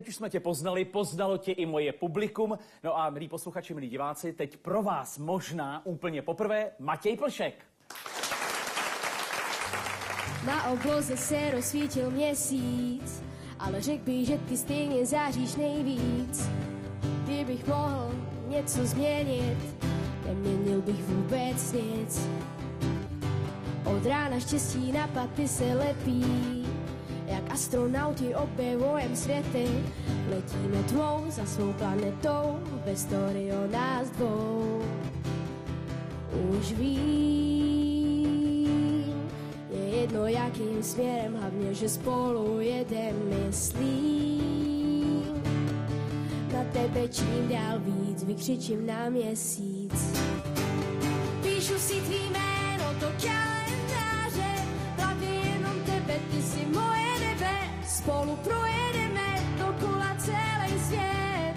teď už jsme tě poznali, poznalo tě i moje publikum. No a milí posluchači, milí diváci, teď pro vás možná úplně poprvé Matěj Plšek. Na obloze se rozsvítil měsíc, ale řekl bych, že ty stejně záříš nejvíc. Kdybych mohl něco změnit, neměnil bych vůbec nic. Od rána štěstí na paty se lepí, jak astronauti objevujem světy. Letíme tvou za svou planetou, ve story o nás dvou. Už vím, je jedno jakým směrem, hlavně, že spolu jedem, myslím. Na tebe čím dál víc, vykřičím na měsíc. Píšu si tvý jméno do kalendáře, v hlavě jenom tebe, ty jsi moje nebe. Spolu projedeme dokola celý svět.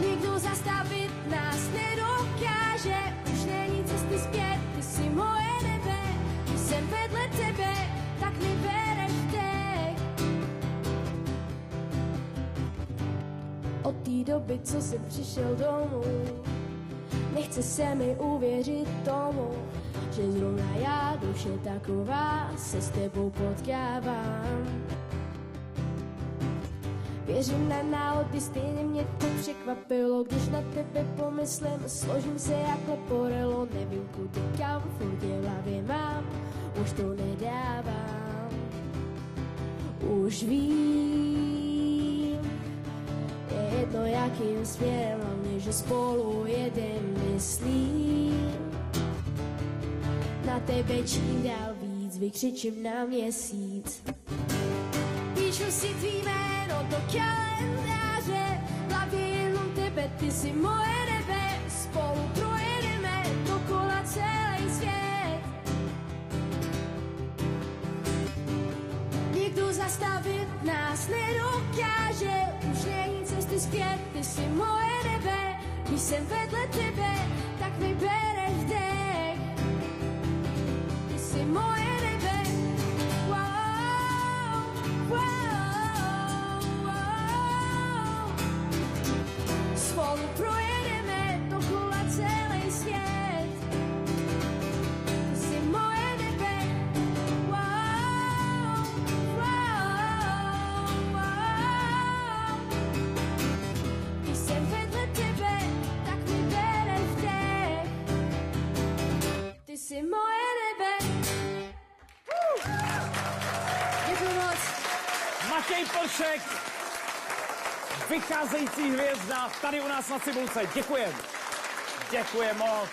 Nikdo zastavit nás nedokáže, už není cesty zpět, ty jsi moje nebe. Když jsem vedle tebe, tak mi bereš dech. Od té doby, co jsem přišel domů, nechce se mi uvěřit tomu, že zrovna já, duše taková, se s tebou potkávám. Věřím na náhody, stejně mě to překvapilo, když na tebe pomyslím, složím se jak leporelo, nevím kudy kam, furt v hlavě mám, už to nedávám. Už vím, je jedno jakým směrem, hlavně, že spolu jedem, myslím. Na tebe čím dál víc, vykřičím na měsíc. Píšu si tvý jméno do kalendáře, v hlavě jenom tebe, ty jsi moje nebe. Spolu projedeme dokola celý svět. Nikdo zastavit nás nedokáže, už není cesty zpět, ty jsi moje nebe. Když jsem vedle tebe, tak mi bereš dech. Ty jsi moje nebe. Wow, wow, wow. Spolu projedeme dokola celý svět. Ty jsi moje nebe. Wow, wow, wow. Když jsem vedle tebe, tak mi bereš dech. Ty jsi moje nebe. Děkuji moc. Matěj Plšek, vycházející hvězda tady u nás na Cibulce. Děkujem. Děkujem moc.